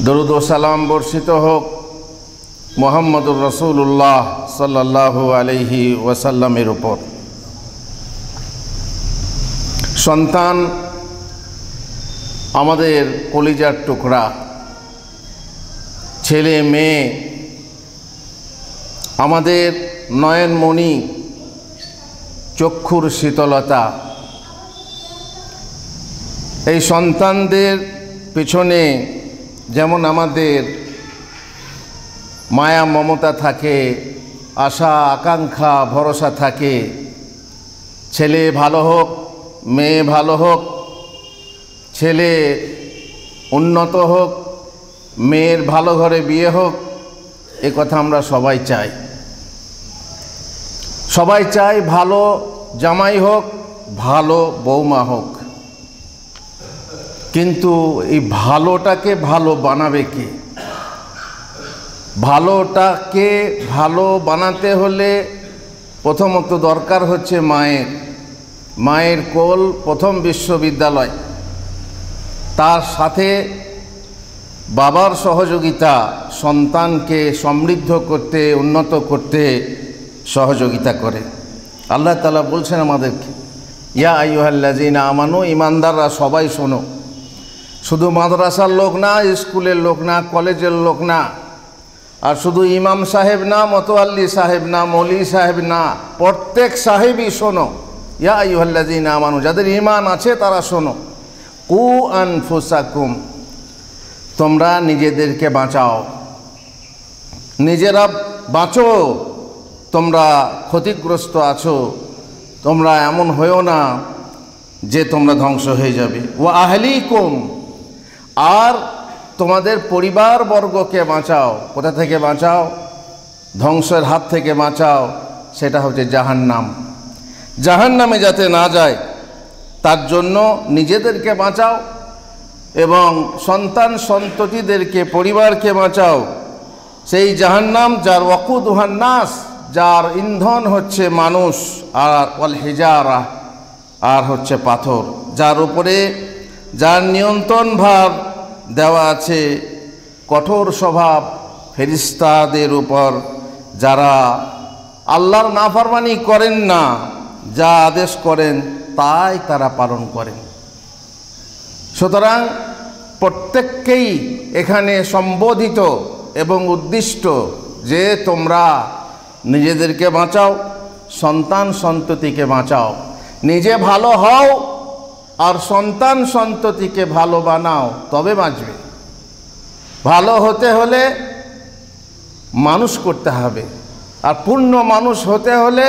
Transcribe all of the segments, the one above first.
দরুদ ও সালাম বর্ষিত হোক মুহাম্মদুর রাসূলুল্লাহ সাল্লাল্লাহু আলাইহি ওয়াসাল্লামের উপর। সন্তান আমাদের কলিজার টুকরা, ছেলে মেয়ে আমাদের নয়নমণি, চক্ষুর শীতলতা। এই সন্তানদের পিছনে যেমন আমাদের মায়া মমতা থাকে, আশা আকাঙ্ক্ষা ভরসা থাকে, ছেলে ভালো হোক, মেয়ে ভালো হোক, ছেলে উন্নত হোক, মেয়ের ভালো ঘরে বিয়ে হোক, এ কথা আমরা সবাই চাই। সবাই চাই ভালো জামাই হোক, ভালো বৌমা হোক, কিন্তু এই ভালোটাকে ভালো বানাবে কে? ভালোটাকে ভালো বানাতে হলে প্রথমত দরকার হচ্ছে মায়ের কোল প্রথম বিশ্ববিদ্যালয়, তার সাথে বাবার সহযোগিতা সন্তানকে সমৃদ্ধ করতে, উন্নত করতে সহযোগিতা করে। আল্লাহ তাআলা বলছেন আমাদেরকে, ইয়া আইয়ুহাল্লাযীনা আমানু, ইমানদাররা সবাই শোনো। শুধু মাদ্রাসার লোক না, স্কুলের লোক না, কলেজের লোক না, আর শুধু ইমাম সাহেব না, মতোয়াল্লি সাহেব না, মৌলী সাহেব না, প্রত্যেক সাহেবই শোনো। ইয়া আইয়ুহাল্লাযীনা আমানু, যাদের ঈমান আছে তারা শোনো। কু আনফুসাকুম, তোমরা নিজেদেরকে বাঁচাও, নিজেরা বাঁচো। তোমরা ক্ষতিগ্রস্ত আছো, তোমরা এমন হয়েও না যে তোমরা ধ্বংস হয়ে যাবে। ওয়া আহলিকুম, আর তোমাদের পরিবারবর্গকে বাঁচাও। কোথা থেকে বাঁচাও? ধ্বংসের হাত থেকে বাঁচাও, সেটা হচ্ছে জাহান্নাম। জাহান্নামে যাতে না যায় তার জন্য নিজেদেরকে বাঁচাও এবং সন্তান সন্ততিদেরকে, পরিবারকে বাঁচাও সেই জাহান্নাম যার ওয়াকুদুহান নাস, যার ইন্ধন হচ্ছে মানুষ, আর ওয়াল হিজারা, আর হচ্ছে পাথর, যার উপরে যার নিয়ন্ত্রণ ভার দেওয়া আছে কঠোর স্বভাব ফেরেশতাদের উপর, যারা আল্লাহর নাফরমানি করেন না, যা আদেশ করেন তাই তারা পালন করেন। সুতরাং প্রত্যেককেই এখানে সম্বোধিত এবং উদ্দিষ্ট যে তোমরা নিজেদেরকে বাঁচাও, সন্তান সন্ততিকে বাঁচাও, নিজে ভালো হও আর সন্তান সন্ততিকে ভালো বানাও, তবে বাঁচবে। ভালো হতে হলে মানুষ করতে হবে, আর পূর্ণ মানুষ হতে হলে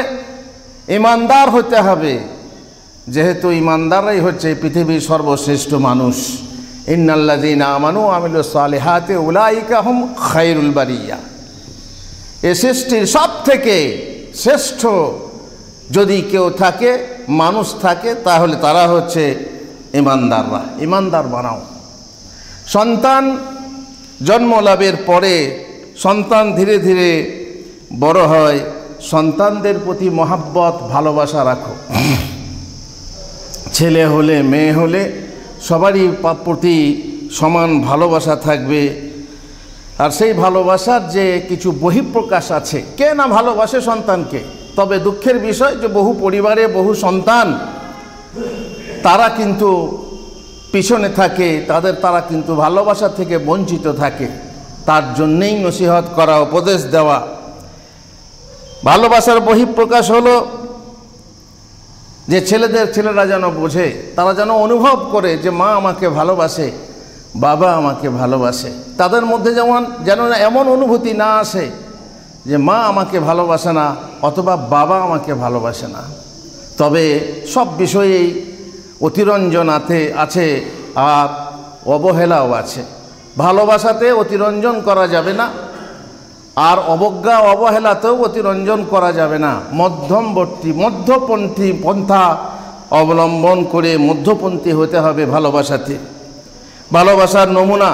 ইমানদার হতে হবে, যেহেতু ইমানদাররাই হচ্ছে পৃথিবীর সর্বশ্রেষ্ঠ মানুষ। ইন্নাল্লাযীনা আমানু ওয়া আমিলুস সালিহাতি উলাইকা হুম খায়রুল বারিয়া। এ সৃষ্টির সব থেকে শ্রেষ্ঠ যদি কেউ থাকে, মানুষ থাকে, তাহলে তারা হচ্ছে ইমানদাররা। ইমানদার বানাও। সন্তান জন্ম লাভের পরে সন্তান ধীরে ধীরে বড় হয়, সন্তানদের প্রতি মহাব্বত ভালোবাসা রাখো। ছেলে হলে মেয়ে হলে সবারই প্রতি সমান ভালোবাসা থাকবে। আর সেই ভালোবাসার যে কিছু বহিঃপ্রকাশ আছে, কে না ভালোবাসে সন্তানকে? তবে দুঃখের বিষয় যে বহু পরিবারে বহু সন্তান তারা কিন্তু পিছনে থাকে, তারা কিন্তু ভালোবাসা থেকে বঞ্চিত থাকে। তার জন্যেই নসিহত করা, উপদেশ দেওয়া। ভালোবাসার বহিঃপ্রকাশ হলো যে ছেলেরা যেন বোঝে, তারা যেন অনুভব করে যে মা আমাকে ভালোবাসে, বাবা আমাকে ভালোবাসে। তাদের মধ্যে যেন এমন অনুভূতি না আসে যে মা আমাকে ভালোবাসে না অথবা বাবা আমাকে ভালোবাসে না। তবে সব বিষয়েই অতিরঞ্জন আছে আর অবহেলাও আছে। ভালোবাসাতে অতিরঞ্জন করা যাবে না, আর অবজ্ঞা অবহেলাতেও অতিরঞ্জন করা যাবে না। মধ্যপন্থী পন্থা অবলম্বন করে মধ্যপন্থী হতে হবে ভালোবাসাতে। ভালোবাসার নমুনা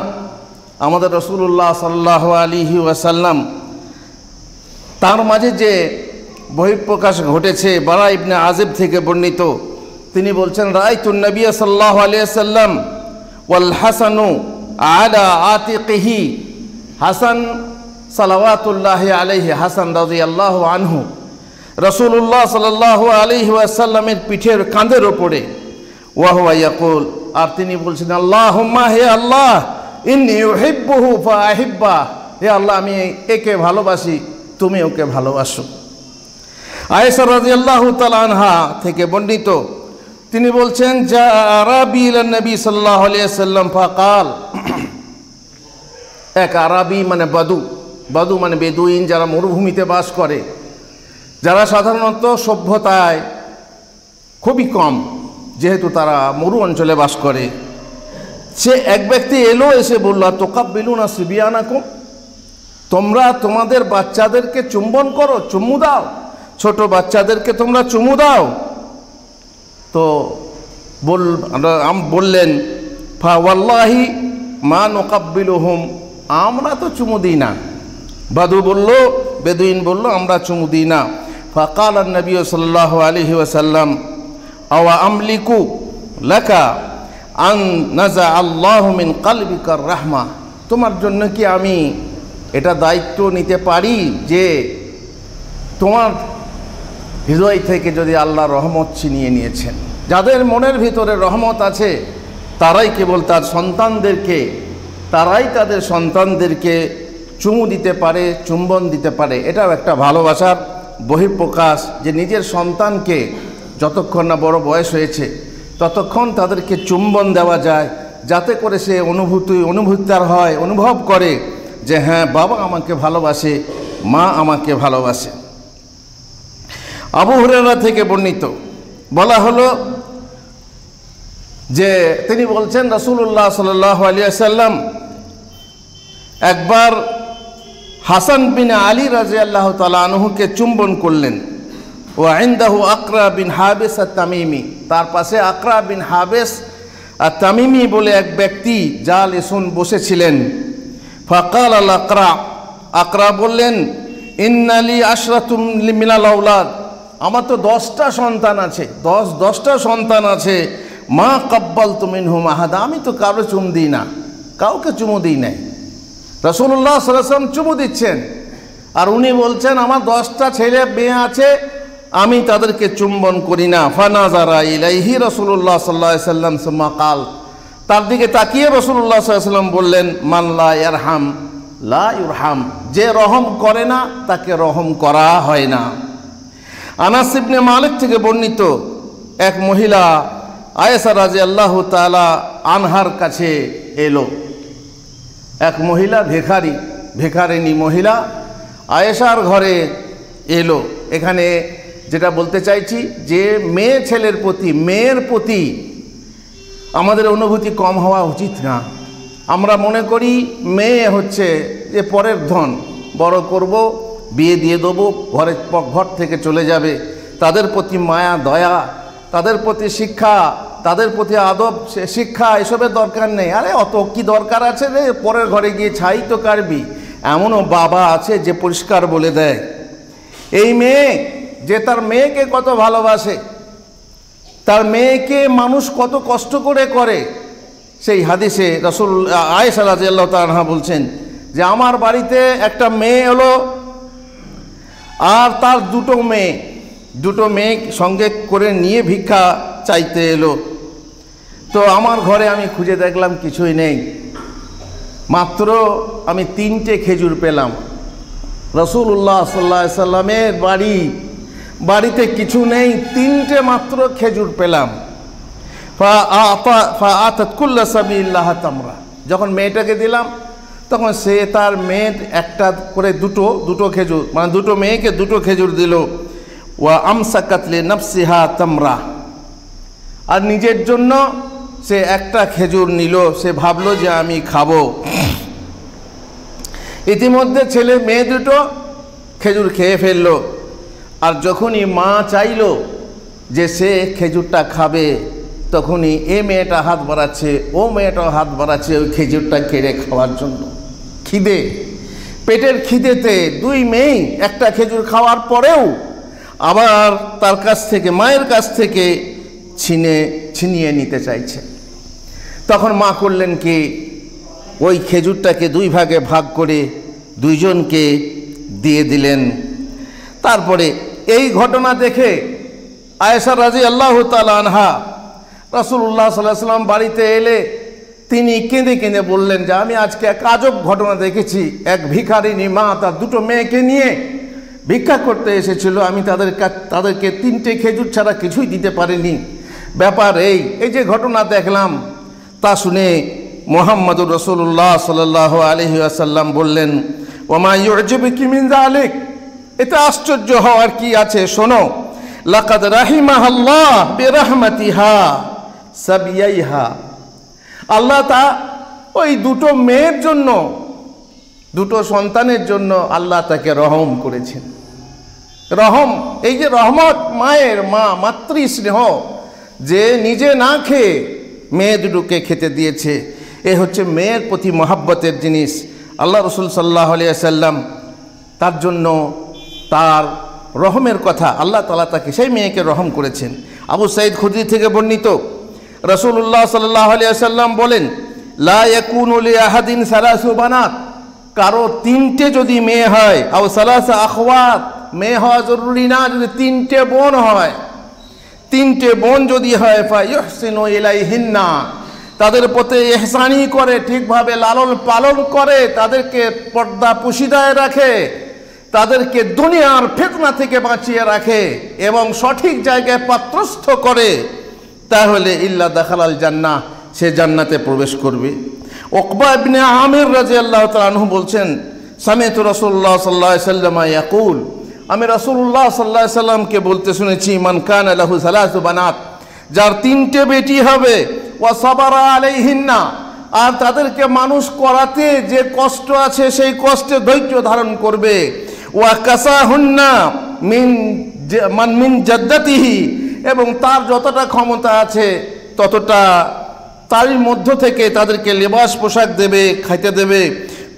আমাদের রাসূলুল্লাহ সাল্লাল্লাহু আলাইহি ওয়াসাল্লাম, তার মাঝে যে বহিঃপ্রকাশ ঘটেছে বারা ইবনে আজিব থেকে বর্ণিত। তিনি বলছেন, রাআইতুন নবিয়্য সাল্লাল্লাহু আলাইহি ওয়াসাল্লাম ওয়াল হাসানু আলা আতিকিহি, হাসান সালাওয়াতুল্লাহি আলাইহি, হাসান রাদিয়াল্লাহু আনহু রাসূলুল্লাহ সাল্লাল্লাহু আলাইহি ওয়াসাল্লামের পিঠের কাঁধের ওপরে। ওয়া হুয়া ইয়াকুল, আর তিনি বলছেন আল্লাহুম্মা, হে আল্লাহ, ইন্নী উহিব্বুহু ফাআহিব্বা, হে আল্লাহ আমি একে ভালোবাসি, তুমি ওকে ভালোবাসো। আয়েশা রাদিয়াল্লাহু তাআলা আনহা থেকে বর্ণিত, তিনি বলছেন যা আরাবী ইলা নবী সাল্লাল্লাহু আলাইহি ওয়াসাল্লাম ফাকাল, এক আরাবী মানে বাদু মানে বেদুইন, যারা মরুভূমিতে বাস করে, যারা সাধারণত সভ্যতায় খুবই কম, যেহেতু তারা মরু অঞ্চলে বাস করে। সে এক ব্যক্তি এলো, এসে বলল তুকাব্বিলুনা সিবিয়ানাকুম, তোমরা তোমাদের বাচ্চাদেরকে চুম্বন করো, চুমু দাও, ছোট বাচ্চাদেরকে তোমরা চুমু দাও। তো বললেন ফা ওয়াল্লাহি মা নুকাব্বিলুহুম, আমরা তো চুমু দিই না। বেদুইন বলল আমরা চুমু দিই না। ফাকাল নবী সাল্লাল্লাহু আলাইহি ওয়াসাল্লাম আওয়া আমলিকু লাকা আন নাজা আল্লাহু মিন কলবিকার রাহমা, তোমার জন্য কি আমি এটা দায়িত্ব নিতে পারি যে তোমার হৃদয় থেকে যদি আল্লাহ রহমত ছিনিয়ে নিয়েছেন। যাদের মনের ভিতরে রহমত আছে তারাই কেবল তাদের সন্তানদেরকে চুমু দিতে পারে, চুম্বন দিতে পারে। এটাও একটা ভালোবাসার বহিঃপ্রকাশ, যে নিজের সন্তানকে যতক্ষণ না বড় বয়স হয়েছে ততক্ষণ তাদেরকে চুম্বন দেওয়া যায়, যাতে করে সে অনুভূতার হয়, অনুভব করে যে হ্যাঁ বাবা আমাকে ভালোবাসে, মা আমাকে ভালোবাসে। আবু হুরায়রা থেকে বর্ণিত, বলা হলো যে তিনি বলছেন রাসূলুল্লাহ সাল্লাল্লাহু আলাইহি ওয়াসাল্লাম একবার হাসান বিন আলী রাদিয়াল্লাহু তাআলা আনহুকে চুম্বন করলেন। ও ইনদাহু আকরা বিন হাবিস আত-তামিমি, তার পাশে আকরা বিন হাবিস আত-তামিমি বলে এক ব্যক্তি জালিসুন বসেছিলেন। ফাকাল আল আকরা, আকরা বললেন ইন্নালি আশরাতুম মিনাল আওলাদ, আমার তো 10টা সন্তান আছে, 10টা সন্তান আছে। মা কাব্বালতু মিনহুম আহাদা, আমি তো কারো চুমু দিই না, কাউকে চুমু দিই নাই। রাসূলুল্লাহ সাল্লাল্লাহু আলাইহি ওয়াসাল্লাম চুমু দিচ্ছেন, আর উনি বলছেন আমার 10টা ছেলে মেয়ে আছে, আমি তাদেরকে চুম্বন করি না। ফানাজারা ইলাইহি রাসূলুল্লাহ সাল্লাল্লাহু আলাইহি ওয়াসাল্লাম সুম্মা কাল, তার দিকে তাকিয়ে রাসূলুল্লাহ সাল্লাল্লাহু আলাইহি ওয়াসাল্লাম বললেন মান লা ইয়ারহাম লা ইরহাম, যে রহম করে না তাকে রহম করা হয় না। আনাস ইবনে মালিক থেকে বর্ণিত, এক মহিলা আয়েশা রাদিয়াল্লাহু তাআলা আনহার কাছে এলো। এক মহিলা ভিখারিনী মহিলা আয়েশার ঘরে এলো। এখানে যেটা বলতে চাইছি যে মেয়ের প্রতি আমাদের অনুভূতি কম হওয়া উচিত না। আমরা মনে করি মেয়ে হচ্ছে যে পরের ধন, বড় করব, বিয়ে দিয়ে দেবো, ঘর থেকে চলে যাবে। তাদের প্রতি মায়া দয়া, তাদের প্রতি শিক্ষা, তাদের প্রতি আদব শিক্ষা এসবের দরকার নেই। আরে অত কি দরকার আছে রে, পরের ঘরে গিয়ে ছাই তো কাটবি। এমনও বাবা আছে যে পরিষ্কার বলে দেয় এই মেয়ে যে তার মেয়েকে কত ভালোবাসে, তার মেয়েকে মানুষ কত কষ্ট করে। সেই হাদিসে রাসূল আয়েশা রাদিয়াল্লাহু তাআলা আনহা বলছেন যে আমার বাড়িতে একটা মেয়ে এলো, আর তার দুটো মেয়ে সঙ্গে করে নিয়ে ভিক্ষা চাইতে এলো। তো আমার ঘরে আমি খুঁজে দেখলাম কিছুই নেই, মাত্র আমি 3টে খেজুর পেলাম। রাসূলুল্লাহ সাল্লাল্লাহু আলাইহি সাল্লামের বাড়িতে কিছু নেই, 3টে মাত্র খেজুর পেলাম। ফাআতাত কুল্লা সাবিল্লাহ তামরা, যখন মেয়েটাকে দিলাম তখন সে তার মেয়ের একটা করে দুটো খেজুর, মানে দুটো মেয়েকে 2টো খেজুর দিল। ওয়া আমসাকাত লি নাফসিহা তামরা, আর নিজের জন্য সে একটা খেজুর নিল, সে ভাবলো যে আমি খাবো। ইতিমধ্যে ছেলে মেয়ে 2টো খেজুর খেয়ে ফেললো। আর যখনই মা চাইল যে সে খেজুরটা খাবে, তখনই এ মেয়েটা হাত বাড়াচ্ছে, ও মেয়েটাও হাত বাড়াচ্ছে ওই খেজুরটা কেড়ে খাওয়ার জন্য। পেটের খিদেতে 2 মেয়ে একটা খেজুর খাওয়ার পরেও আবার তার কাছ থেকে, মায়ের কাছ থেকে ছিনিয়ে নিতে চাইছে। তখন মা করলেন কি, ওই খেজুরটাকে দুই ভাগে ভাগ করে দুইজনকে দিয়ে দিলেন। তারপরে এই ঘটনা দেখে আয়েশা রাদিয়াল্লাহু তাআলা আনহা রাসূলুল্লাহ সাল্লাল্লাহু আলাইহি ওয়াসাল্লাম বাড়িতে এলে তিনি কেঁদে কেঁদে বললেন যে আমি আজকে এক আজব ঘটনা দেখেছি। এক ভিখারিনী মা তার দুটো মেয়েকে নিয়ে ভিক্ষা করতে এসেছিল। আমি তাদেরকে 3টে খেজুর ছাড়া কিছুই দিতে পারিনি। ব্যাপার এই যে ঘটনা দেখলাম। তা শুনে মুহাম্মদুর রাসূলুল্লাহ সাল্লাল্লাহু আলাইহি ওয়াসাল্লাম বললেন, ওমা ইউজিবুকি মিন যালিক, এতে আশ্চর্য হওয়ার কি আছে, শোনো। লাকাদ রাহিমাহাল্লাহ বিরহমাতিহা সাবিয়াইহা, আল্লাহ তা ওই দুটো মেয়ের জন্য, দুটো সন্তানের জন্য আল্লাহ তাকে রহম করেছেন। রহম, এই যে রহমত, মায়ের মাতৃস্নেহ, যে নিজে না খেয়ে মেয়ে দুটোকে খেতে দিয়েছে, এ হচ্ছে মেয়ের প্রতি মহাব্বতের জিনিস। আল্লাহ রসুল সাল্লাল্লাহু আলাইহি ওয়াসাল্লাম তার জন্য তার রহমের কথা, আল্লাহ তাআলা তাকে সেই মেয়েকে রহম করেছেন। আবু সাঈদ খুদরি থেকে বর্ণিত, রাসূলুল্লাহ সাল্লাল্লাহু আলাইহি ওয়াসাল্লাম বলেন, লা ইয়াকুনু লি আহাদিন সালাসু বানাত, কারো 3টে যদি মেয়ে হয়, আও সালাসা আখওয়াত, মেয়ে হওয়া জরুরি না, যদি 3টে বোন হয়, 3টে বোন যদি হয়, ফা ইহসিনু ইলাইহিন্না, তাদের প্রতি ইহসানি করে, ঠিকভাবে লালন পালন করে, তাদেরকে পর্দা পুশিদায় রাখে, তাদেরকে দুনিয়ার ফিতনা থেকে বাঁচিয়ে রাখে এবং সঠিক জায়গায় পাত্রস্থ করে, তাহলে ইল্লা দাখালাল জান্নাহ, সে জান্নাতে প্রবেশ করবে। উকবা ইবনে আমির রাদিয়াল্লাহু তাআলা আনহু বলছেন, সামি'তু রাসূলুল্লাহ সাল্লাল্লাহু আলাইহি ওয়াসাল্লাম ইয়াকুল, আমি রাসূলুল্লাহ সাল্লাল্লাহু আলাইহি ওয়াসাল্লামকে বলতে শুনেছি, মান কানা লাহু সালাসু বানাত, যার 3টে বেটি হবে, ওয়া সাবারা আলাইহিন্না, আর তাদেরকে মানুষ করাতে যে কষ্ট আছে সেই কষ্টে ধৈর্য ধারণ করবে, ওয়া কাসাহুন্না মিন জাদ্দাতিহি, এবং তার যতটা ক্ষমতা আছে ততটা তারই মধ্য থেকে তাদেরকে লেবাস পোশাক দেবে, খাইতে দেবে।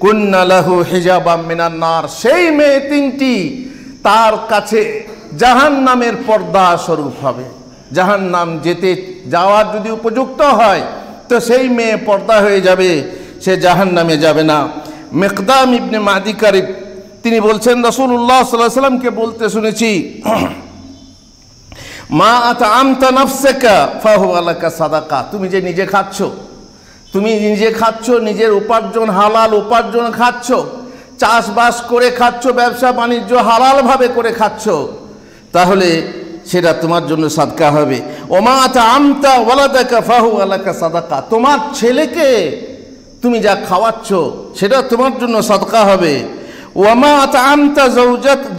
কুন্না লাহু হিজাবাম মিনান নার, সেই মেয়ে 3টি তার কাছে জাহান্নামের পর্দা স্বরূপ হবে। জাহান্নাম যেতে যাওয়ার যদি উপযুক্ত হয় তো সেই মেয়ে পর্দা হয়ে যাবে, সে জাহান্নামে যাবে না। মিকদাম ইবনে মাদি কারিব তিনি বলছেন, রাসূলুল্লাহ সাল্লাল্লাহু আলাইহি ওয়াসাল্লামকে বলতে শুনেছি, মা আতআমতা নাফসাকা ফাহুয়া লাকা সাদাকা, তুমি যে নিজে খাচ্ছ, তুমি নিজে খাচ্ছ, নিজের উপার্জন, হালাল উপার্জন খাচ্ছ, চাষবাস করে খাচ্ছ, ব্যবসা বাণিজ্য হালালভাবে করে খাচ্ছ, তাহলে সেটা তোমার জন্য সাদকা হবে। ওমা আতআমতা ওয়ালাদাকা ফাহুয়া লাকা সাদাকা, তোমার ছেলেকে তুমি যা খাওয়াচ্ছ সেটা তোমার জন্য সাদকা হবে। ওয়ামা আতআমতা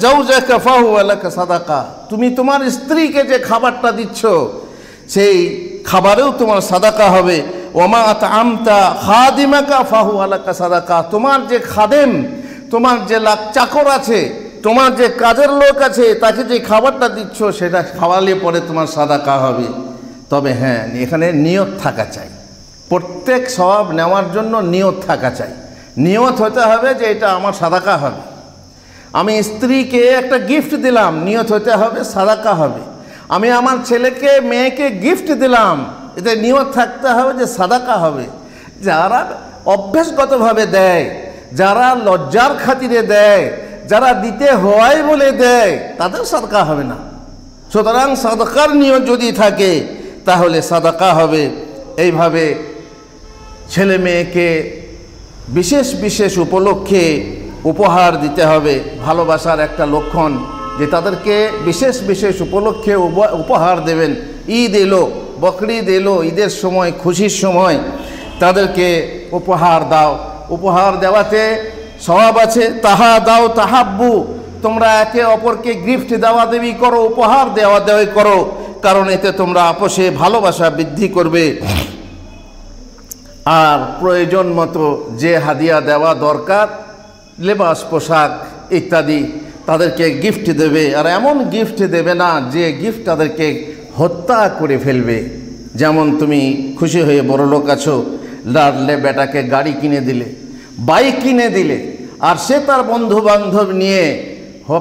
যাওজাকা ফাহুয়া লাকা সাদাকা, তুমি তোমার স্ত্রীকে যে খাবারটা দিচ্ছ সেই খাবারেও তোমার সাদাকা হবে। ওয়ামা আতআমতা খাদিমাকা ফাহুয়া লাকা সাদাকা, তোমার যে খাদেম, তোমার যে চাকর আছে, তোমার যে কাজের লোক আছে, তাকে যে খাবারটা দিচ্ছ সেটা খাওয়ালে পরে তোমার সাদাকা হবে। তবে হ্যাঁ, এখানে নিয়ত থাকা চাই, প্রত্যেক সওয়াব নেওয়ার জন্য নিয়ত থাকা চাই। নিয়ত হতে হবে যে এটা আমার সাদাকা হবে। আমি স্ত্রীকে একটা গিফট দিলাম, নিয়ত হতে হবে সাদাকা হবে। আমি আমার ছেলেকে মেয়েকে গিফট দিলাম, এতে নিয়ত থাকতে হবে যে সাদাকা হবে। যারা অভ্যাসগতভাবে দেয়, যারা লজ্জার খাতিরে দেয়, যারা দিতে হয় বলে দেয়, তাদের সাদাকা হবে না। সুতরাং সাদাকার নিয়ত যদি থাকে তাহলে সাদাকা হবে। এইভাবে ছেলে মেয়েকে বিশেষ বিশেষ উপলক্ষে উপহার দিতে হবে। ভালোবাসার একটা লক্ষণ যে তাদেরকে বিশেষ বিশেষ উপলক্ষে উপহার দেবেন। ঈদ এলো, বকরিদ এলো, ঈদের সময়, খুশির সময় তাদেরকে উপহার দাও। উপহার দেওয়াতে সওয়াব আছে। তাহা দাও তাহাব্বু, তোমরা একে অপরকে গিফট দেওয়া দেবী করো, উপহার দেওয়া দেওয়াই করো, কারণ এতে তোমরা আপোষে ভালোবাসা বৃদ্ধি করবে। আর প্রয়োজন মতো যে হাদিয়া দেওয়া দরকার, লেবাস পোশাক ইত্যাদি, তাদেরকে গিফট দেবে। আর এমন গিফট দেবে না যে গিফট তাদেরকে হত্যা করে ফেলবে। যেমন তুমি খুশি হয়ে বড়লোক আছো, লাডলে বেটাকে গাড়ি কিনে দিলে, বাইক কিনে দিলে, আর সে তার বন্ধু বান্ধব নিয়ে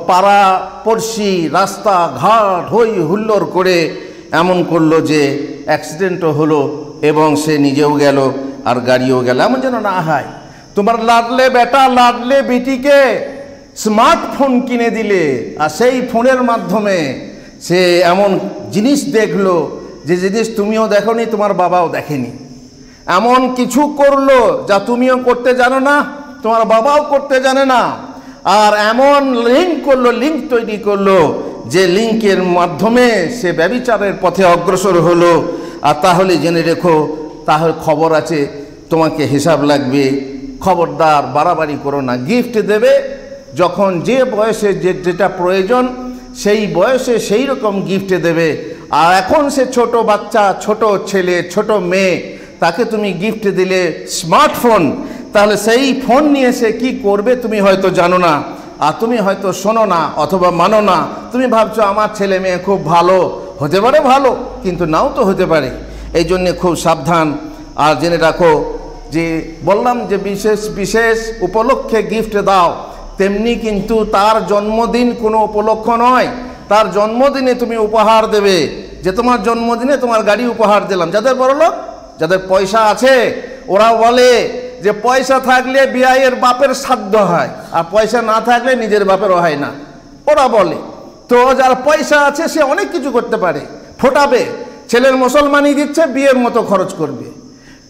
পাড়া পড়শি রাস্তাঘাট হই হুল্লোড় করে এমন করলো যে অ্যাক্সিডেন্টও হলো এবং সে নিজেও গেল, আর গাড়িও গেল, এমন যেন না হয়। তোমার লাডলে বেটা লাডলে বেটিকে স্মার্টফোন কিনে দিলে, আর সেই ফোনের মাধ্যমে সে এমন জিনিস দেখলো যে জিনিস তুমিও দেখোনি, তোমার বাবাও দেখেনি। এমন কিছু করলো যা তুমিও করতে জানো না, তোমার বাবাও করতে জানে না। আর এমন লিঙ্ক করলো, লিঙ্ক তৈরি করলো, যে লিঙ্কের মাধ্যমে সে ব্যভিচারের পথে অগ্রসর হলো। আর তাহলে জেনে রেখো, তাহলে খবর আছে, তোমাকে হিসাব লাগবে। খবরদার বাড়াবাড়ি করো না। গিফট দেবে যখন যে বয়সে যেটা প্রয়োজন, সেই বয়সে সেই রকম গিফট দেবে। আর এখন সে ছোট বাচ্চা, ছোট ছেলে, ছোট মেয়ে, তাকে তুমি গিফট দিলে স্মার্টফোন, তাহলে সেই ফোন নিয়ে সে কী করবে তুমি হয়তো জানো না, আর তুমি হয়তো শোনো না অথবা মানো না। তুমি ভাবছো আমার ছেলে মেয়ে খুব ভালো, হতে পারে ভালো, কিন্তু নাও তো হতে পারে। এই জন্যে খুব সাবধান। আর জেনে রাখো যে বললাম যে বিশেষ বিশেষ উপলক্ষে গিফট দাও, তেমনি কিন্তু তার জন্মদিন কোনো উপলক্ষ নয়। তার জন্মদিনে তুমি উপহার দেবে, যে তোমার জন্মদিনে তোমার গাড়ি উপহার দিলাম। যাদের বড়লোক, যাদের পয়সা আছে, ওরা বলে যে পয়সা থাকলে বিয়ের বাপের সাধ্য হয়, আর পয়সা না থাকলে নিজের বাপেরও হয় না, ওরা বলে। তো যার পয়সা আছে সে অনেক কিছু করতে পারে, ফোটাবে, ছেলের মুসলমানি দিচ্ছে, বিয়ের মতো খরচ করবে।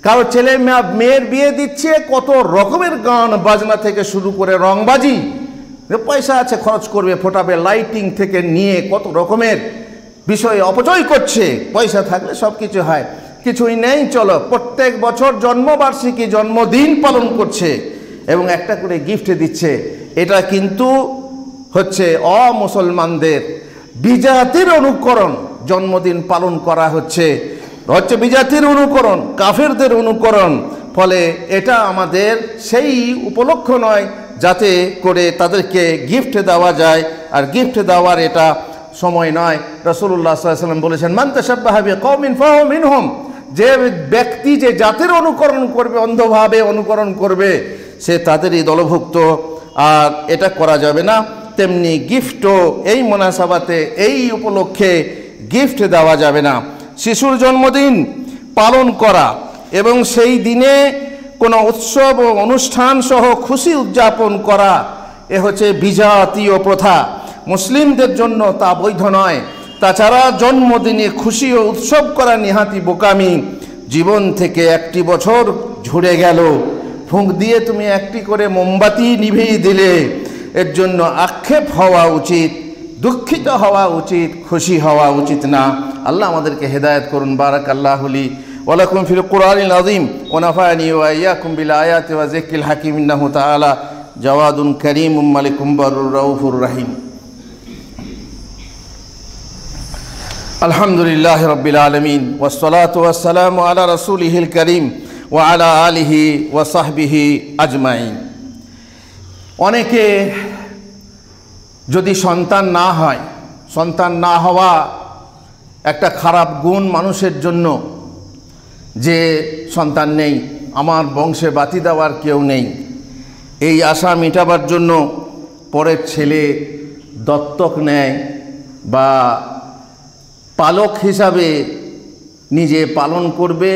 কারো ছেলে মেয়ের বিয়ে দিচ্ছে, কত রকমের গান বাজনা থেকে শুরু করে রংবাজি, পয়সা আছে খরচ করবে, ফোটাবে, লাইটিং থেকে নিয়ে কত রকমের বিষয়ে অপচয় করছে। পয়সা থাকলে সব কিছু হয়, কিছুই নেই। চলো, প্রত্যেক বছর জন্মবার্ষিকী, জন্মদিন পালন করছে এবং একটা করে গিফট দিচ্ছে। এটা কিন্তু হচ্ছে অমুসলমানদের বিজাতির অনুকরণ। জন্মদিন পালন করা হচ্ছে বিজাতির অনুকরণ, কাফেরদের অনুকরণ। ফলে এটা আমাদের সেই উপলক্ষ নয় যাতে করে তাদেরকে গিফট দেওয়া যায়। আর গিফট দেওয়ার এটা সময় নয়। রাসূলুল্লাহ সাল্লাল্লাহু আলাইহি ওয়াসাল্লাম বলেছেন, মান তাশাব্বাহা বিকওমিন ফাহুয়া মিনহুম। যে ব্যক্তি যে জাতির অনুকরণ করবে, অন্ধভাবে অনুকরণ করবে, সে তাদেরই দলভুক্ত। আর এটা করা যাবে না। তেমনি গিফটও এই মুনাসাবাতে, এই উপলক্ষে গিফট দেওয়া যাবে না। শিশুর জন্মদিন পালন করা এবং সেই দিনে কোনো উৎসব ও অনুষ্ঠান সহ খুশি উদযাপন করা, এ হচ্ছে বিজাতীয় প্রথা। মুসলিমদের জন্য তা বৈধ নয়। তাছাড়া জন্মদিনে খুশি ও উৎসব করা নিহাতি বোকামি। জীবন থেকে একটি বছর ঝরে গেল, ফুঁক দিয়ে তুমি একটি করে মোমবাতি নিভিয়ে দিলে, এর জন্য আক্ষেপ হওয়া উচিত, দুঃখিত হওয়া উচিত, খুশি হওয়া উচিত না। আল্লাহ আমাদেরকে হেদায়েত করুন। বারাকাল্লাহু লি ওয়া লাকুম ফিল কুরআনিল আযীম ওয়া নাফা'নি ওয়া ইয়্যাকুম বিল আয়াতি ওয়া যিকরিল হাকীম। ইন্নাহু তাআলা জাওয়াদুন কারীমুম মালিকুম বারুর রাউফুর রহিম। আলহামদুলিল্লাহি রাব্বিল আলামিন ওয়াস সালাতু ওয়াস সালামু আলা রাসূলিহিল কারীম ওয়া আলা আলিহি ওয়া সাহবিহি আজমাইন। অনেকে যদি সন্তান না হয়, সন্তান না হওয়া একটা খারাপ গুণ মানুষের জন্য, যে সন্তান নেই, আমার বংশে বাতি দেওয়ার কেউ নেই, এই আশা মেটাবার জন্য পরের ছেলে দত্তক নেয় বা পালক হিসাবে নিজে পালন করবে,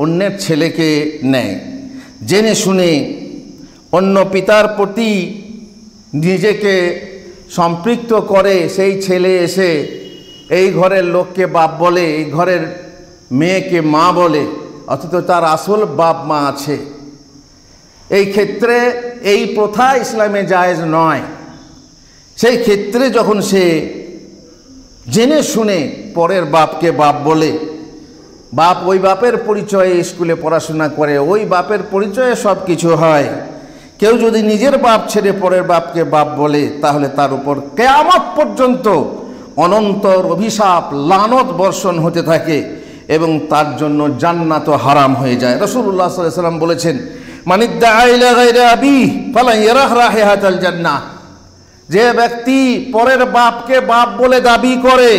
অন্যের ছেলেকে নেয়। জেনে শুনে অন্য পিতার প্রতি নিজেকে সম্পৃক্ত করে সেই ছেলে এসে এই ঘরের লোককে বাপ বলে, এই ঘরের মেয়েকে মা বলে, অথচ তার আসল বাপ মা আছে। এই ক্ষেত্রে এই প্রথা ইসলামে জায়েজ নয়। সেই ক্ষেত্রে যখন সে জেনে শুনে পরের বাপকে বাপ বলে, বাপ ওই বাপের পরিচয়ে স্কুলে পড়াশোনা করে, ওই বাপের পরিচয়ে সব কিছু হয়, কেউ যদি নিজের বাপ ছেড়ে পরের বাপকে বাপ বলে, তাহলে তার উপর কিয়ামত পর্যন্ত অনন্তর অভিশাপ, লানত বর্ষণ হতে থাকে এবং তার জন্য জান্নাত হারাম হয়ে যায়। রাসূলুল্লাহ সাল্লাল্লাহু আলাইহি ওয়াসাল্লাম বলেছেন, মান ইদ্দাআ ইলা গায়রি আবিহি ফালা ইয়ারাহ রাহিহাতাল জান্নাহ। যে ব্যক্তি পরের বাপকে বাপ বলে দাবি করে,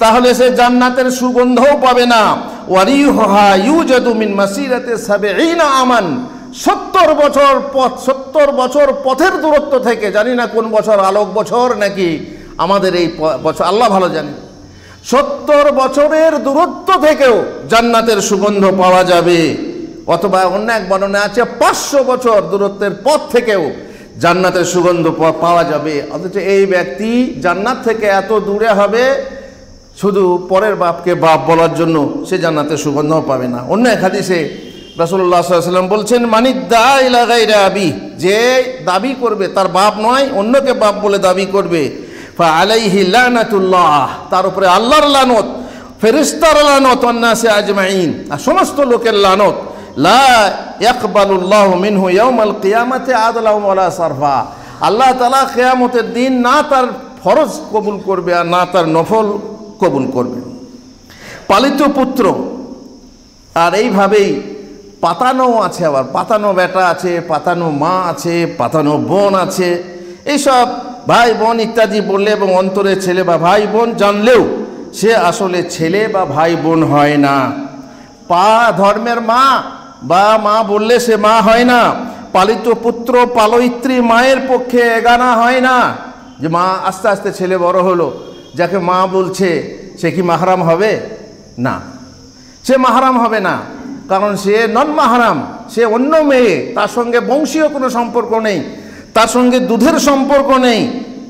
তাহলে সে জান্নাতের সুগন্ধও পাবে না। ওয়ারিহুহা ইউজাদু মিন মাসিরাতি ৭০ আমান। ৭০ বছর পথ, ৭০ বছর পথের দূরত্ব থেকে, জানি না কোন বছর, আলোক বছর নাকি আমাদের এই বছর, আল্লাহ ভালো জানে, ৭০ বছরের দূরত্ব থেকেও জান্নাতের সুগন্ধ পাওয়া যাবে। অথবা অন্য এক বর্ণনা আছে 500 বছর দূরত্বের পথ থেকেও জান্নাতের সুগন্ধ পাওয়া যাবে। অথচ এই ব্যক্তি জান্নাত থেকে এত দূরে হবে, শুধু পরের বাপকে বাপ বলার জন্য সে জান্নাতের সুগন্ধও পাবে না। অন্য এক হাদিসে রাসূলুল্লাহ সাল্লাল্লাহু আলাইহি ওয়াসাল্লাম বলছেন, মানিদ্দা ইলা গায়রি আবি, যে দাবি করবে তার বাপ নয় অন্যকে বাপ বলে দাবি করবে, ফা আলাইহি লানাতুল্লাহ, তার উপরে আল্লাহর লানত, ফেরেশতার লানত, ওয়ান নাসি আজমাইন, আর সমস্ত লোকের লানত। লা ইয়াকবালুল্লাহু মিনহু ইয়াউমাল কিয়ামাতি আদলাও ওয়ালা সারফা, আল্লাহ তাআলা কিয়ামতের দিন না তার ফরজ কবুল করবে আর না তার নফল কবুল করবে। পালিত পুত্র, আর এইভাবেই পাতানো আছে, আবার পাতানো বেটা আছে, পাতানো মা আছে, পাতানো বোন আছে। এইসব ভাই বোন ইত্যাদি বললে এবং অন্তরে ছেলে বা ভাই বোন জানলেও সে আসলে ছেলে বা ভাই বোন হয় না। ধর্মের মা বা মা বললে সে মা হয় না। পালিত পুত্র পালয়িত্রী মায়ের পক্ষে এগানা হয় না। যে মা আস্তে আস্তে ছেলে বড় হলো, যাকে মা বলছে সে কি মাহরাম হবে? না, সে মাহরাম হবে না, কারণ সে নন মাহরাম, সে অন্য মেয়ে, তার সঙ্গে বংশীয় কোনো সম্পর্ক নেই, তার সঙ্গে দুধের সম্পর্ক নেই,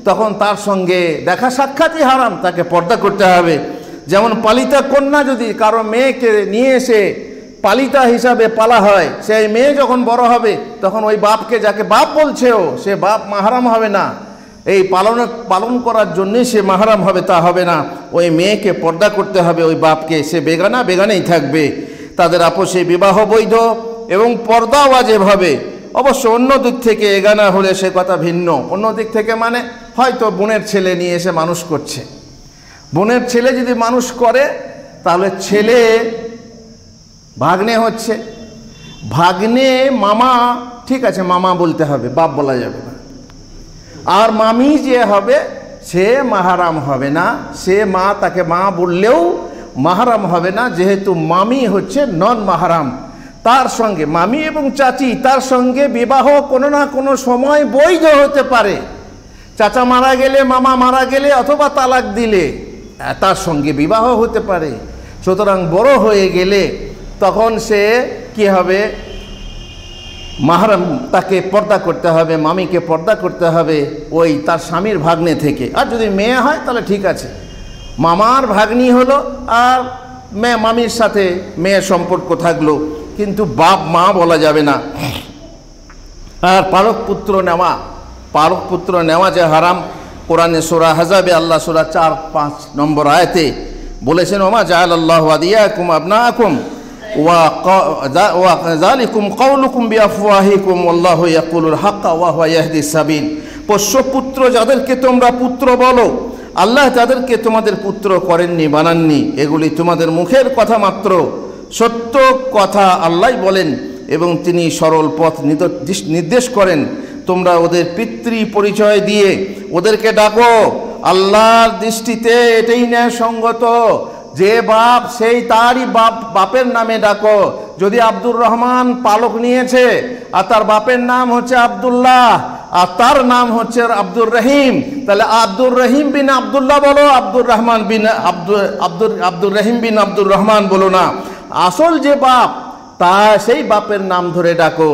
তখন তার সঙ্গে দেখা সাক্ষাৎই হারাম, তাকে পর্দা করতে হবে। যেমন পালিতা কন্যা যদি কারো মেয়েকে নিয়ে এসে পালিতা হিসাবে পালা হয়, সেই মেয়ে যখন বড় হবে তখন ওই বাপকে, যাকে বাপ বলছেও, সে বাপ মাহরাম হবে না। এই পালন করার জন্যে সে মাহরাম হবে তা হবে না, ওই মেয়েকে পর্দা করতে হবে, ওই বাপকে। সে বেগানেই থাকবে। তাদের আপোষে বিবাহ বৈধ এবং পর্দা ওয়াজিব হবে। অবশ্য অন্য দিক থেকে এগানা হলে সে কথা ভিন্ন। অন্য দিক থেকে মানে হয়তো বোনের ছেলে নিয়ে এসে মানুষ করছে, বোনের ছেলে যদি মানুষ করে তাহলে ছেলে ভাগ্নে হচ্ছে, ভাগ্নে মামা, ঠিক আছে মামা বলতে হবে, বাপ বলা যাবে না। আর মামি যে হবে সে মাহারাম হবে না, সে মা, তাকে মা বললেও মাহারাম হবে না, যেহেতু মামি হচ্ছে নন মাহারাম। তার সঙ্গে মামি এবং চাচি, তার সঙ্গে বিবাহ কোনো না কোনো সময় বৈধ হতে পারে। চাচা মারা গেলে, মামা মারা গেলে অথবা তালাক দিলে তার সঙ্গে বিবাহ হতে পারে। সুতরাং বড় হয়ে গেলে তখন সে কি হবে? মাহরাম, তাকে পর্দা করতে হবে, মামিকে পর্দা করতে হবে ওই তার স্বামীর ভাগ্নে থেকে। আর যদি মেয়ে হয় তাহলে ঠিক আছে, মামার ভাগ্নি হলো আর মামির সাথে মেয়ের সম্পর্ক থাকলো, কিন্তু বাপ মা বলা যাবে না। আর পালক পুত্র নেওয়া যে হারাম, কোরআনে সূরা আহজাবে আল্লাহ সূরা 4-5 নম্বর আয়াতে বলেছেন, ওমা জাআলাল্লাহু আদিয়াকুম আবনাআকুম ওয়া যালিকুম কাওলুকুম বিআফওয়াহিকুম ওয়াল্লাহু ইয়াকুলুল হাক্কা ওয়া হুয়া ইয়াহদিস সাবিল। পোষ্যপুত্র যাদেরকে তোমরা পুত্র বলো, আল্লাহ তাদেরকে তোমাদের পুত্র করেননি, বানাননি। এগুলি তোমাদের মুখের কথা মাত্র, সত্য কথা আল্লাহ বলেন এবং তিনি সরল পথ নির্দেশ করেন। তোমরা ওদের পিতৃ পরিচয় দিয়ে ওদেরকে ডাকো। আল্লাহর দৃষ্টিতে এটাই ন্যায়সঙ্গত, যে বাপ সেই তারই বাপের নামে ডাকো। যদি আব্দুর রহমান পালক নিয়েছে আর তার বাপের নাম হচ্ছে আব্দুল্লাহ আর তার নাম হচ্ছে আব্দুর রহিম, তাহলে আব্দুর রহিম বিন আব্দুল্লাহ বলো, আব্দুর রহিম বিন আব্দুর রহমান বলো না। আসল যে বাপ তা সেই বাপের নাম ধরে ডাকো।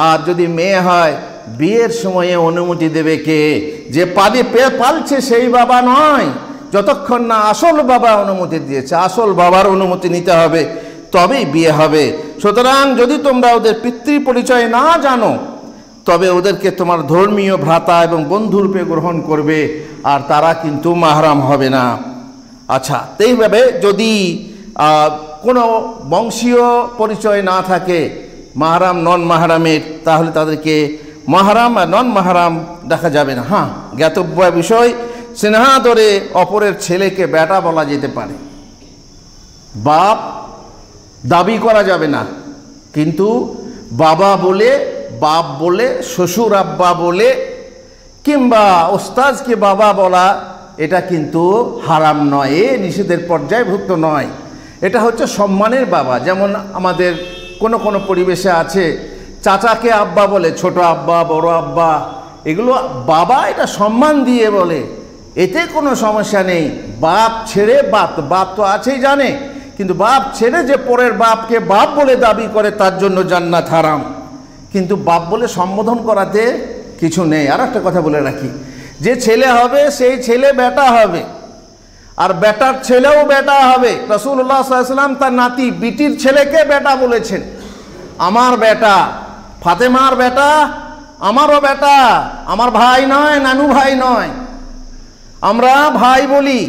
আর যদি মেয়ে হয়, বিয়ের সময়ে অনুমতি দেবে কে? যে পালছে সেই বাবা নয়, যতক্ষণ না আসল বাবা অনুমতি দিয়েছে। আসল বাবার অনুমতি নিতে হবে, তবেই বিয়ে হবে। সুতরাং যদি তোমরা ওদের পিতৃ পরিচয় না জানো, তবে ওদেরকে তোমার ধর্মীয় ভ্রাতা এবং বন্ধুরূপে গ্রহণ করবে, আর তারা কিন্তু মাহরাম হবে না। আচ্ছা, এইভাবে যদি কোনো বংশীয় পরিচয় না থাকে মাহরাম নন মাহরামের, তাহলে তাদেরকে মাহরাম আর নন মাহরাম দেখা যাবে না। হ্যাঁ, জ্ঞাতব্য বিষয়, স্নেহাদরে অপরের ছেলেকে বেটা বলা যেতে পারে, বাপ দাবি করা যাবে না, কিন্তু বাবা বলে, বাপ বলে, শ্বশুর আব্বা বলে কিংবা ওস্তাজকে বাবা বলা, এটা কিন্তু হারাম নয়, এ নিষেধের পর্যায়ভুক্ত নয়। এটা হচ্ছে সম্মানের বাবা। যেমন আমাদের কোনো কোনো পরিবেশে আছে চাচাকে আব্বা বলে, ছোট আব্বা, বড় আব্বা, এগুলো বাবা, এটা সম্মান দিয়ে বলে, এতে কোনো সমস্যা নেই। বাপ ছেড়ে বাপ তো আছেই জানে, কিন্তু বাপ ছেড়ে যে পরের বাপকে বাপ বলে দাবি করে তার জন্য জান্নাত হারাম। কিন্তু বাপ বলে সম্বোধন করাতে কিছু নেই। আর একটা কথা বলে রাখি, যে ছেলে হবে সেই ছেলে বেটা হবে, আর বেটার ছেলেও বেটা হবে। রাসূলুল্লাহ সাল্লাল্লাহু আলাইহি ওয়াসাল্লাম তার নাতি বিটির ছেলেকে বেটা বলেছেন। আমার বেটা, ফাতেমার বেটা আমারও বেটা, আমার ভাই নয়, নানু ভাই নয়। আমরা ভাই বলি,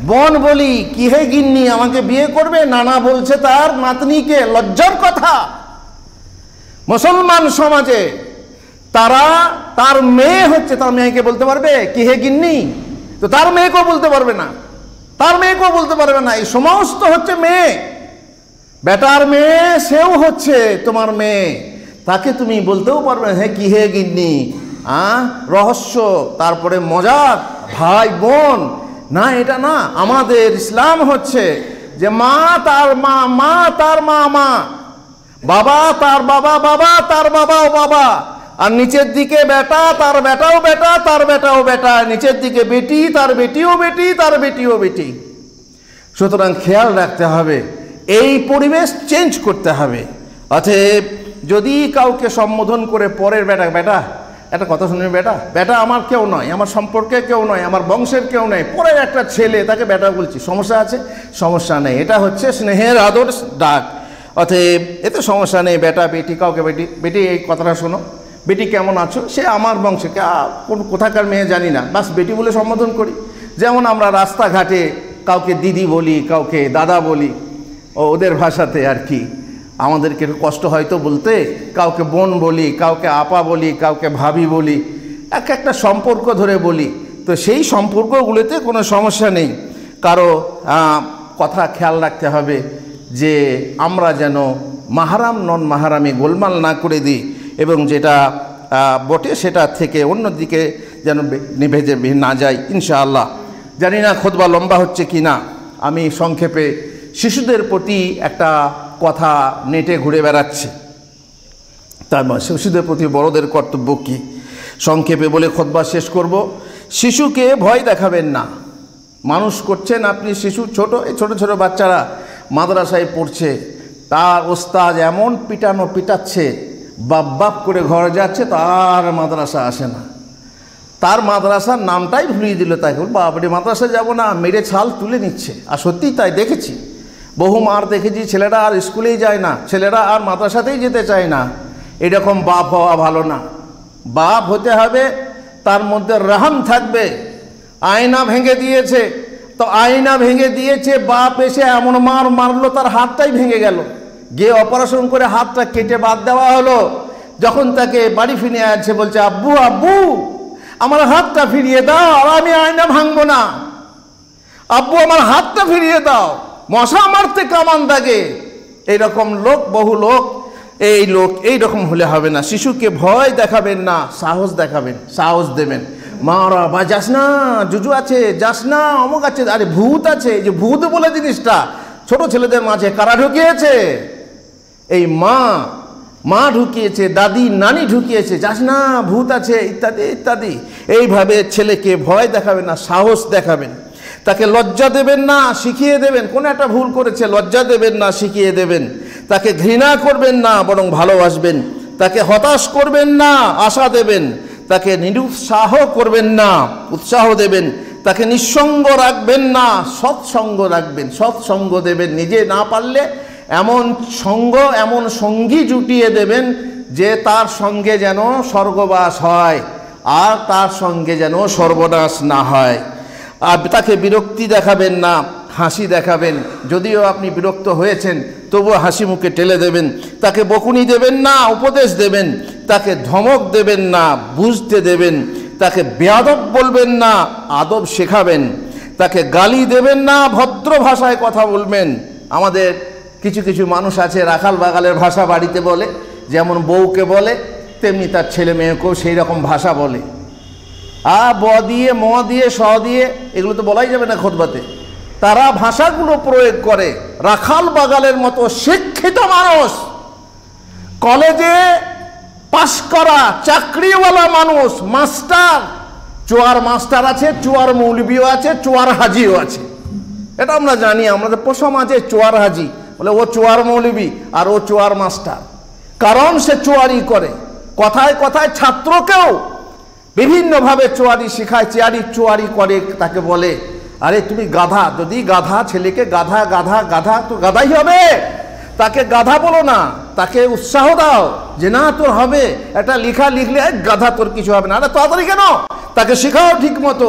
বোন বলি। কি হে গিন্নি আমাকে বিয়ে করবে? নানা বলছে তার নাতনিকে। লজ্জার কথা। মুসলমান সমাজে তারা তার মেয়ে হচ্ছে, তার মেয়েকে বলতে পারবে কি হে গিন্নি? তো তার মেয়েকেও বলতে পারবে না, তার মেয়েকেও বলতে পারবে না। এই সমস্ত হচ্ছে মেয়ে, বেটার মেয়ে, সেও হচ্ছে তোমার মেয়ে। তাকে তুমি বলতেও পারবে না হে কি হে গিন্নি। রহস্য, তারপরে মজাক, ভাই বোন না, এটা না। আমাদের ইসলাম হচ্ছে যে মা তার মা, মা তার মা, মা, বাবা তার বাবা, বাবা তার বাবাও বাবা, আর নিচের দিকে বেটা তার বেটাও বেটা, তার বেটাও বেটা, নিচের দিকে বেটি তার বেটিও বেটি, তার বেটিও বেটি। সুতরাং খেয়াল রাখতে হবে, এই পরিবেশ চেঞ্জ করতে হবে। অতএব যদি কাউকে সম্বোধন করে পরের বেটা, বেটা একটা কথা শুনে, বেটা, বেটা আমার কেউ নয়, আমার সম্পর্কে কেউ নয়, আমার বংশের কেউ নয়, পরের একটা ছেলে, তাকে বেটা বলছি, সমস্যা আছে? সমস্যা নেই। এটা হচ্ছে স্নেহের আদর ডাক। অতএব এতে সমস্যা নেই। বেটা বেটি, কাউকে বেটি, বেটি এই কথাটা শোনো, বেটি কেমন আছো? সে আমার বংশে, কোন কোথাকার মেয়ে জানি না, বাস বেটি বলে সম্বোধন করি। যেমন আমরা রাস্তাঘাটে কাউকে দিদি বলি, কাউকে দাদা বলি, ওদের ভাষাতে আর কি। আমাদেরকে একটু কষ্ট হয়তো বলতে, কাউকে বোন বলি, কাউকে আপা বলি, কাউকে ভাবি বলি, এক একটা সম্পর্ক ধরে বলি। তো সেই সম্পর্কগুলোতে কোনো সমস্যা নেই। কারো কথা খেয়াল রাখতে হবে যে আমরা যেন মাহারাম নন মাহারামে গোলমাল না করে দিই, এবং যেটা বটে সেটা থেকে অন্যদিকে যেন নিভেজে না যায় ইনশাআল্লাহ। জানি না খুতবা লম্বা হচ্ছে কি না। আমি সংক্ষেপে শিশুদের প্রতি একটা কথা নেটে ঘুরে বেড়াচ্ছে, তার শিশুদের প্রতি বড়দের কর্তব্য কি, সংক্ষেপে বলে খুতবা শেষ করব। শিশুকে ভয় দেখাবেন না। মানুষ করছেন আপনি, শিশু ছোট, এই ছোটো ছোটো বাচ্চারা মাদ্রাসায় পড়ছে, তার ওস্তাদ এমন পিটানো পিটাচ্ছে, বাপ বাপ করে ঘরে যাচ্ছে, তার মাদ্রাসা আসে না। তার মাদ্রাসার নামটাই ভুলিয়ে দিল তাকে। বাপরে মাদ্রাসা যাব না, মেরে ছাল তুলে নিচ্ছে। আর সত্যিই তাই, দেখেছি, বহু মার দেখেছি, ছেলেরা আর স্কুলেই যায় না, ছেলেরা আর মাদ্রাসাতেই যেতে চায় না। এরকম বাপ হওয়া ভালো না। বাপ হতে হবে তার মধ্যে রহম থাকবে। আয়না ভেঙে দিয়েছে, তো আয়না ভেঙে দিয়েছে, বাপ এসে এমন মার মারলো তার হাতটাই ভেঙে গেল, গিয়ে অপারেশন করে হাতটা কেটে বাদ দেওয়া হলো। যখন তাকে বাড়ি ফিরে আসছে, বলছে আব্বু আব্বু আমার হাতটা ফিরিয়ে দাও, আর আমি আয়না ভাঙবো না। আব্বু আমার হাতটা ফিরিয়ে দাও, মশা মারতে কামান দাগে। এইরকম লোক, বহু লোক, এই লোক এইরকম হলে হবে না। শিশুকে ভয় দেখাবেন না, সাহস দেখাবেন, সাহস দেবেন। মারা বা যাস না, জুজু আছে, যাস না, অমুক আছে, আরে ভূত আছে। এই যে ভূত বলে জিনিসটা ছোট ছেলেদের মাঝে কারা ঢুকিয়েছে? এই মা ঢুকিয়েছে, দাদি নানি ঢুকিয়েছে, যাস না ভূত আছে, ইত্যাদি ইত্যাদি। এইভাবে ছেলেকে ভয় দেখাবেন না, সাহস দেখাবেন। তাকে লজ্জা দেবেন না, শিখিয়ে দেবেন। কোনো একটা ভুল করেছে, লজ্জা দেবেন না, শিখিয়ে দেবেন। তাকে ঘৃণা করবেন না, বরং ভালোবাসবেন। তাকে হতাশ করবেন না, আশা দেবেন। তাকে নিরুৎসাহ করবেন না, উৎসাহ দেবেন। তাকে নিঃসঙ্গ রাখবেন না, সৎসঙ্গ রাখবেন, সৎসঙ্গ দেবেন। নিজে না পারলে এমন সঙ্গ, এমন সঙ্গী জুটিয়ে দেবেন যে তার সঙ্গে যেন স্বর্গবাস হয়, আর তার সঙ্গে যেন সর্বনাশ না হয়। আর তাকে বিরক্তি দেখাবেন না, হাসি দেখাবেন। যদিও আপনি বিরক্ত হয়েছেন, তবুও হাসি মুখে ঠেলে দেবেন। তাকে বকুনি দেবেন না, উপদেশ দেবেন। তাকে ধমক দেবেন না, বুঝতে দেবেন। তাকে বেয়াদব বলবেন না, আদব শেখাবেন। তাকে গালি দেবেন না, ভদ্র ভাষায় কথা বলবেন। আমাদের কিছু কিছু মানুষ আছে রাখাল বাগালের ভাষা বাড়িতে বলে, যেমন বউকে বলে তেমনি তার ছেলে মেয়েকেও সেই রকম ভাষা বলে। ব দিয়ে, ম দিয়ে, স দিয়ে, এগুলো তো বলাই যাবে না খুতবাতে। তারা ভাষাগুলো প্রয়োগ করে। রাখাল বাগালের মতো শিক্ষিত মানুষ, কলেজে পাশ করা চাকরিওয়ালা মানুষ, মাস্টার, চোয়ার মাস্টার আছে, চোয়ার মৌলবিও আছে, চোয়ার হাজিও আছে। এটা আমরা জানি। আমাদের সমাজে চোয়ার হাজি বলে ও চোয়ার মৌলবী আর ও চোয়ার মাস্টার, কারণ সে চোয়ারি করে। কথায় কথায় ছাত্রকেও বিভিন্নভাবে চোয়ারি শেখায়, চোয়ারি করে, তাকে বলে আরে তুমি গাধা। যদি গাধা ছেলেকে গাধা গাধা গাধা তো গাধাই হবে, তাকে গাধা বলো না, তাকে উৎসাহ দাও যে না তোর হবে, একটা লেখা লিখলে গাধা তোর কিছু হবে না, আরে তাড়াতাড়ি কেন, তাকে শেখাও ঠিক মতো,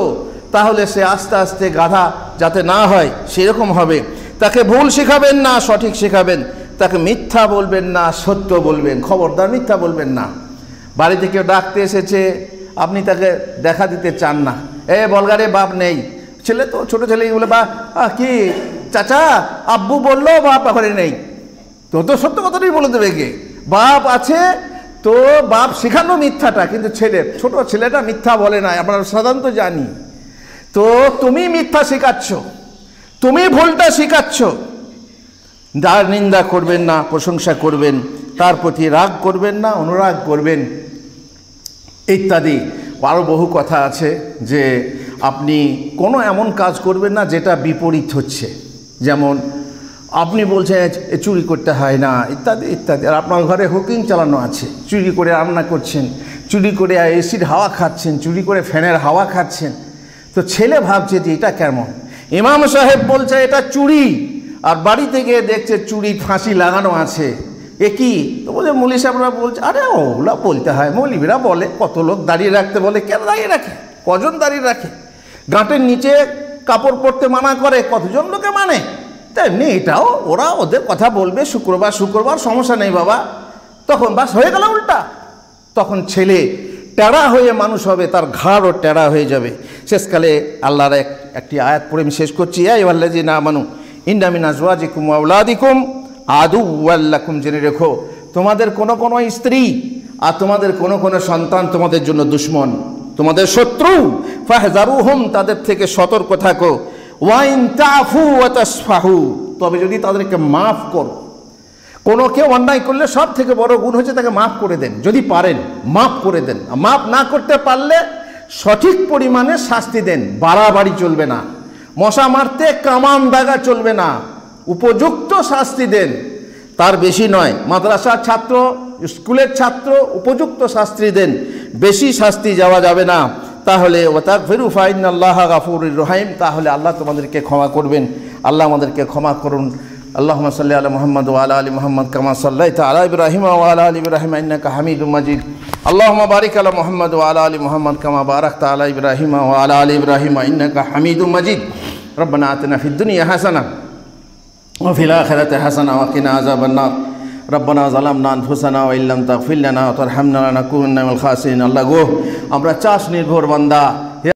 তাহলে সে আস্তে আস্তে গাধা যাতে না হয় সেরকম হবে। তাকে ভুল শেখাবেন না, সঠিক শেখাবেন। তাকে মিথ্যা বলবেন না, সত্য বলবেন। খবরদার মিথ্যা বলবেন না। বাড়িতে কেউ ডাকতে এসেছে, আপনি তাকে দেখা দিতে চান না, বলগারে বাপ নেই, ছেলে তো ছোট ছেলে বলে বা কি চাচা আব্বু বললো বাপ ব্যাপারে নেই, তো তো সত্য কথাটাই বলে দেবে কে, বাপ আছে তো বাপ শেখানো মিথ্যাটা, কিন্তু ছোট ছেলেটা মিথ্যা বলে না, আমরা সাধারণত জানি। তো তুমি মিথ্যা শেখাচ্ছ, তুমি ভুলটা শেখাচ্ছ। যার নিন্দা করবেন না, প্রশংসা করবেন, তার প্রতি রাগ করবেন না, অনুরাগ করবেন, ইত্যাদি। আরও বহু কথা আছে যে আপনি কোনো এমন কাজ করবেন না যেটা বিপরীত হচ্ছে, যেমন আপনি বলছেন চুরি করতে হয় না, ইত্যাদি ইত্যাদি। আর আপনার ঘরে হুকিং চালানো আছে, চুরি করে রান্না করছেন, চুরি করে এসির হাওয়া খাচ্ছেন, চুরি করে ফ্যানের হাওয়া খাচ্ছেন। তো ছেলে ভাবছে যে এটা কেমন, ইমাম সাহেব বলছে এটা চুরি, আর বাড়িতে গিয়ে দেখছে চুরি ফাঁসি লাগানো আছে, এ কি? তো বলছে মৌলী সাহেবরা বলছে আরে ওগুলা বলতে হয়, মৌলবীরা বলে, কত লোক দাঁড়িয়ে রাখতে বলে, কেন দাঁড়িয়ে রাখে, কজন দাঁড়িয়ে রাখে, গাঁটের নিচে কাপড় পরতে মানা করে, কতজন লোকে মানে, তেমনি এটাও ওরা ওদের কথা বলবে, শুক্রবার সমস্যা নেই বাবা। তখন বাস হয়ে গেল উল্টা, তখন ছেলে টেরা হয়ে মানুষ হবে, তার ঘাড়ও টেরা হয়ে যাবে। শেষকালে আল্লাহর একটি আয়াত পড়ে আমি শেষ করছি, ইয়া আইয়ুহাল্লাযীনা আমানু ইন্না মিন আজওয়াজিকুম ওয়া আওলাদিকুম আদুওয়াল লাকুম, জেনে রেখো তোমাদের কোনো কোনো স্ত্রী আর তোমাদের কোনো কোনো সন্তান তোমাদের জন্য দুশমন, তোমাদের শত্রু। ফাহযারুহুম, তাদের থেকে সতর্ক থাকো। ওয়া ইন তাফু ওয়া তাসফাহু, তবে যদি তাদেরকে মাফ করো। কোনো কেউ অন্যায় করলে সব থেকে বড় গুণ হচ্ছে তাকে মাফ করে দেন, যদি পারেন মাফ করে দেন। মাফ না করতে পারলে সঠিক পরিমাণে শাস্তি দেন, বাড়াবাড়ি চলবে না, মশা মারতে কামান দাগা চলবে না, উপযুক্ত শাস্তি দেন, তার বেশি নয়। মাদ্রাসার ছাত্র, স্কুলের ছাত্র, উপযুক্ত শাস্তি দেন, বেশি শাস্তি যাওয়া যাবে না। তাহলে ওয়াতাগফিরু ফাইন্নাল্লাহা গাফুরুর রহিম, তাহলে আল্লাহ তোমাদেরকে ক্ষমা করবেন। আল্লাহ আমাদেরকে ক্ষমা করুন। আল্লাহুম্মা সাল্লি আলা মুহাম্মদ ওয়া আলা আলি মুহাম্মদ কামা সাল্লাইতা আলা ইব্রাহিম ওয়া আলা আলি ইব্রাহিম ইন্নাকা হামিদুম মাজিদ। আল্লাহুম্মা বারিক আলা মুহাম্মদ ওয়া আলা আলি মুহাম্মদ কামা বারাকতা আলা ইব্রাহিম ওয়া আলা আলি ইব্রাহিম ইন্নাকা হামিদুম মাজিদ। রব্বানা আতিনা ফিদ দুনিয়া হাসানা ওয়া ফিল আখিরাতি হাসানা ওয়া কিনা আযাবান নার। রব্বানা যালামনা আনফুসানা ওয়া ইল্লাম তাগফির লানা ওয়া তারহামনা লানাকুনান্না মিনাল খাসিরিন। আল্লাহ গো, আমরা চাষ নির্ভর বান্দা,